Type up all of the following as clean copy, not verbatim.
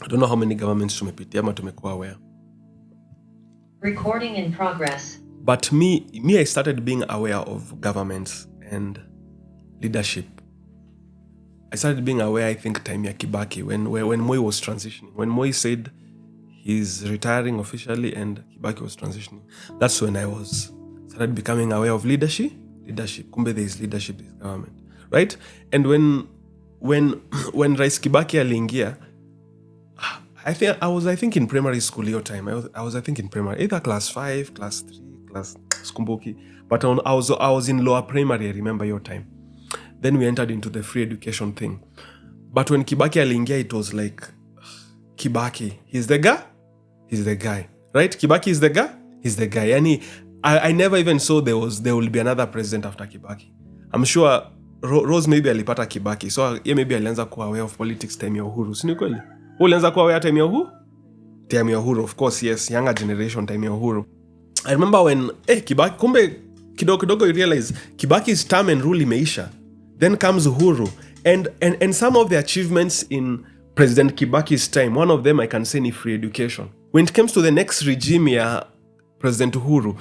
don't know how many governments tumepitia ama tumekuwa aware. Recording in progress. But me, I started being aware of governments and leadership. I started being aware, I think, time ya Kibaki, when Moi was transitioning. When Moi said he's retiring officially and Kibaki was transitioning, that's when I started becoming aware of leadership. Kumbe there is leadership in this government, right? And when Rais Kibaki aliingia, I was in primary school your time. I was in primary, either class 5, class 3, class skumbuki. But I was in lower primary, I remember your time. Then we entered into the free education thing. But when Kibaki aliingia, it was like, Kibaki, he's the guy, right? Kibaki is the guy, he's the guy. Yani, I never even saw there will be another president after Kibaki. I'm sure Rose maybe alipata Kibaki, so maybe alianza kuwa aware of politics time ya Uhuru. Si ni kweli? Ulianza kuwa aware time ya Uhuru? Time ya Uhuru, of course, yes, younger generation time ya Uhuru. I remember when Kibaki, kumbe kidogo you realize Kibaki's term and rule imeisha. Then comes Uhuru. And some of the achievements in President Kibaki's time, one of them I can say ni free education. When it comes to the next regime ya President Uhuru,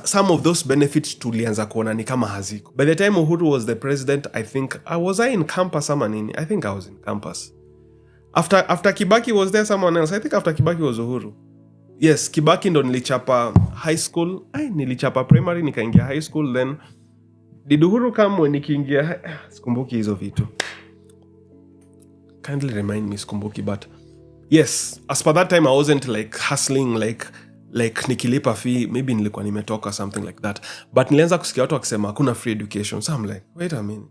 some of those benefits tulianza kuona ni kama haziko. By the time Uhuru was the president, I think, was I in campus ama nini? I think I was in campus. After Kibaki was there someone else? I think after Kibaki was Uhuru. Yes, Kibaki ndo nilichapa high school. Nilichapa primary, nikaingia high school, then did Uhuru come when nikiingia? Sikumbuki hizo vitu. Kindly remind me, sikumbuki, but yes, as per that time I wasn't like hustling like nikilipa fee, maybe nilikuwa nimetoka something like that. But nilianza kusikia watu wakisema hakuna free education. So I'm like, wait a minute.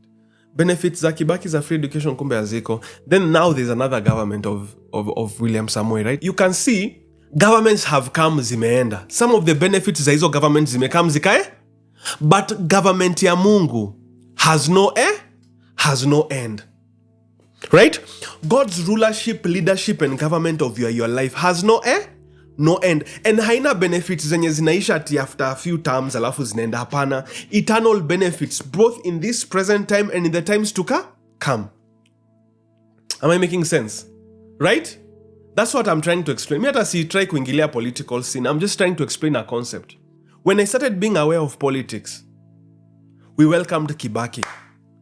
Benefits za Kibaki za free education kumbe haziko. Then now there's another government of William Samoei, right? You can see governments have come, zimeenda. Some of the benefits za hizo governments zimekam zikae. But government ya Mungu has no end. Right? God's rulership, leadership and government of your life has no end. And haina benefits zenye zinaisha ati after a few terms alafu zinaenda, hapana. Eternal benefits both in this present time and in the times to come. Am I making sense? Right? That's what I'm trying to explain. Me hata si try kuingilia political scene. I'm just trying to explain a concept. When I started being aware of politics, we welcomed Kibaki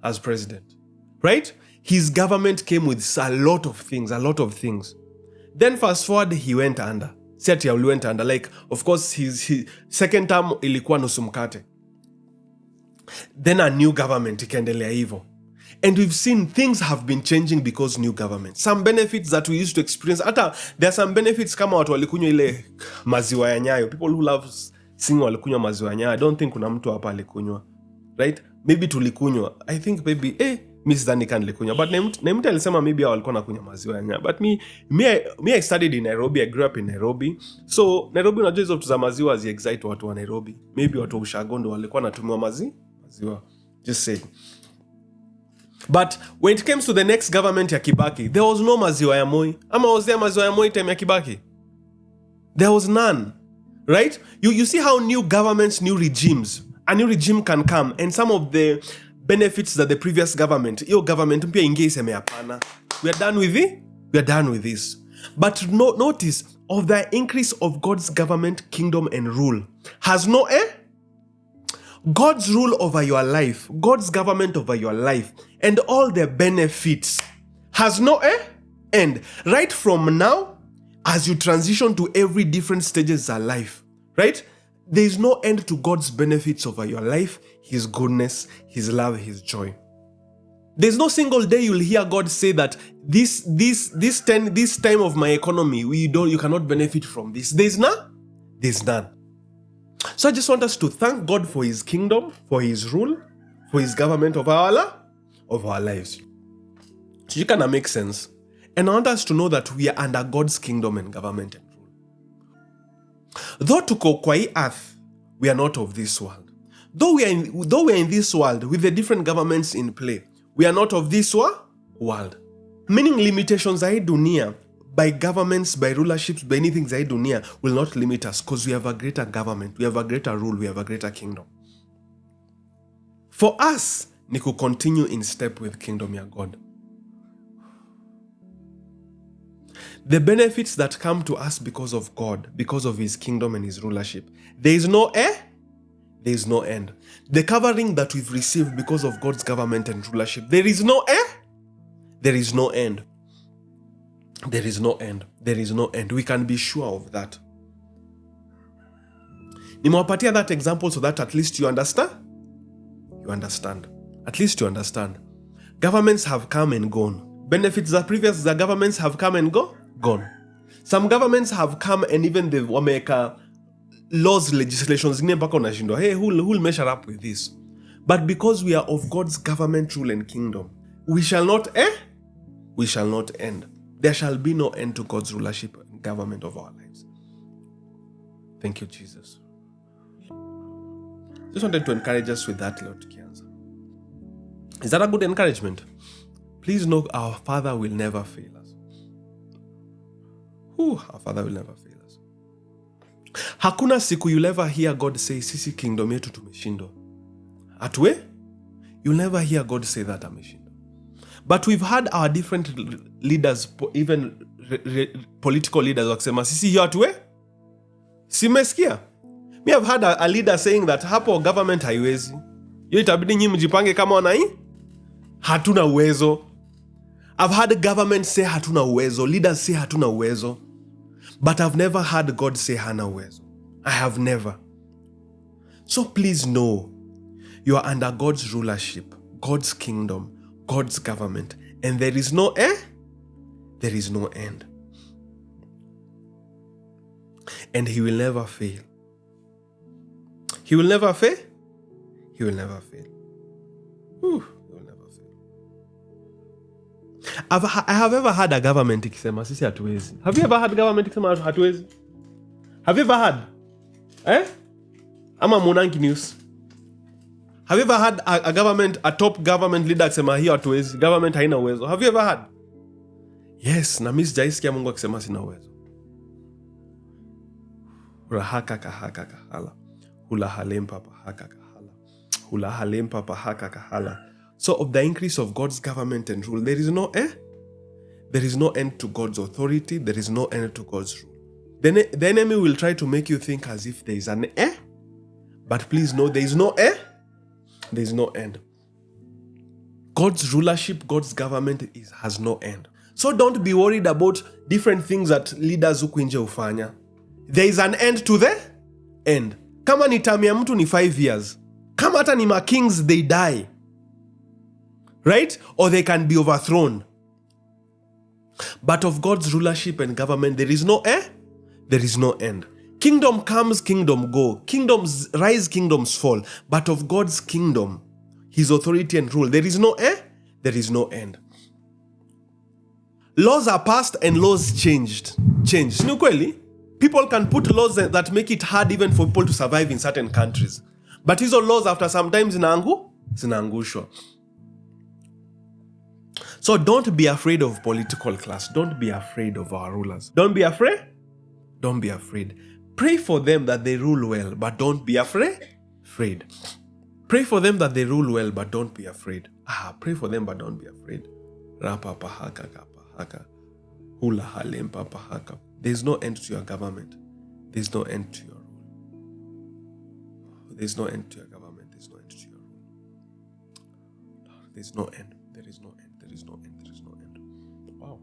as president, right? His government came with a lot of things. Then fast forward, he went under. Went under. Like, of course, his second term ilikuwa nusu mkate. Then a new government ikaendelea hivyo. And we've seen things have been changing because new government. Some benefits that we used to experience. There are some benefits kama watu walikunywa ile maziwa ya Nyayo. People who love sing walikunywa maziwa ya Nyayo. I don't think kuna mtu hapa alikunywa. Right? Maybe tulikunywa. I think maybe Miss Danica nilikunywa. But Nemta alisema maybe walikuwa nakunywa maziwa ya Nyayo. But me I studied in Nairobi. I grew up in Nairobi. So Nairobi unajua hizo vitu za maziwa zi excite watu wa Nairobi. Maybe watu wa Ushagondo walikuwa natumiwa maziwa. Just saying. But when it comes to the next government ya Kibaki, there was no maziwa ya Moi. Ama was there maziwa ya Moi time ya Kibaki? There was none. Right? You see how new governments, new regimes, a new regime can come, and some of the benefits that the previous government, your government, mpia inge iseme hapana. We are done with it. We are done with this. But notice, of the increase of God's government, kingdom, and rule has no God's rule over your life, God's government over your life, and all the benefits has no end. Right from now, as you transition to every different stages of life, right? There is no end to God's benefits over your life, His goodness, His love, His joy. There's no single day you'll hear God say that this time of my economy, you cannot benefit from this. There's none. So I just want us to thank God for His kingdom, for His rule, for His government of our lives. So you can make sense. And I want us to know that we are under God's kingdom and government and rule. Though tuko kwa hii earth, we are not of this world. Though we are in this world with the different governments in play, we are not of this world. Meaning limitations za hii dunia, by governments, by rulerships, by anything za hii dunia will not limit us, because we have a greater government, we have a greater rule, we have a greater kingdom. For us, ni ku continue in step with kingdom ya God. The benefits that come to us because of God, because of his kingdom and his rulership. There is no end. There is no end. The covering that we've received because of God's government and rulership. There is no end. There is no end. There is no end. There is no end. We can be sure of that. Nimewapatia that example so that at least you understand. You understand. At least you understand. Governments have come and gone. Benefits that previous the governments have come and gone. Some governments have come and even the wameka laws, legislations, hey, who'll measure up with this? But because we are of God's government, rule, and kingdom, we shall not we shall not end. There shall be no end to God's rulership and government of our lives. Thank you, Jesus. Just wanted to encourage us with that, Lord Kianza. Is that a good encouragement? Please know our Father will never fail us. Our Father will never fail us. Hakuna siku you'll ever hear God say, sisi kingdom yetu tumeshindwa. Atwe? You'll never hear God say that ameshindwa. But we've had our different leaders, even political leaders, wakisema, sisi hiyo atwe? Simesikia? Me have had a leader saying that hapo government haiwezi. Yo itabidi nyinyi mjipange kama wanai? Hatuna uwezo. I've had government say hatuna uwezo. Leaders say hatuna uwezo. But I've never heard God say hana uwezo. I have never. So please know, you are under God's rulership, God's kingdom, God's government. And there is no end. There is no end. And he will never fail. He will never fail. He will never fail. He will never fail. I have ever had a government ikisema sisi hatuwezi. Have you ever had government ikisema hatuwezi? Have you ever had? Ama Monanki News. Have you ever had a government, a top government leader akisema hiyo hatuwezi? Government haina uwezo. Have you ever had? Yes, na mimi sijaisikia Mungu akisema sina uwezo. Rahaka kahaka kahala. Hula halempa pahaka kahala. Hula halempa pahaka kahala. So of the increase of God's government and rule, there is no end. There is no end to God's authority. There is no end to God's rule. The enemy will try to make you think as if there is an end. But please know there is no end. There is no end. God's rulership, God's government has no end. So don't be worried about different things that leaders huku nje hufanya. There is an end to the end. Kama ni term ya mtu ni 5 years. Kama hata ni kings, they die. Right? Or they can be overthrown. But of God's rulership and government, there is no end. There is no end. Kingdom comes, kingdom go. Kingdoms rise, kingdoms fall. But of God's kingdom, his authority and rule, there is no end. There is no end. Laws are passed and laws changed. Ni kweli? People can put laws that make it hard even for people to survive in certain countries. But hizo laws after some time zinaangushwa. So don't be afraid of political class. Don't be afraid of our rulers. Don't be afraid. Don't be afraid. Pray for them that they rule well, but don't be afraid. Pray for them that they rule well, but don't be afraid. Pray for them, but don't be afraid. Rapa pahaka kapahaka. Hula halempa pahaka. There's no end to your government. There's no end to your rule. There's no end to your government. There's no end to your rule. There's no end. There is no end. There is no end. There is no end. Wow.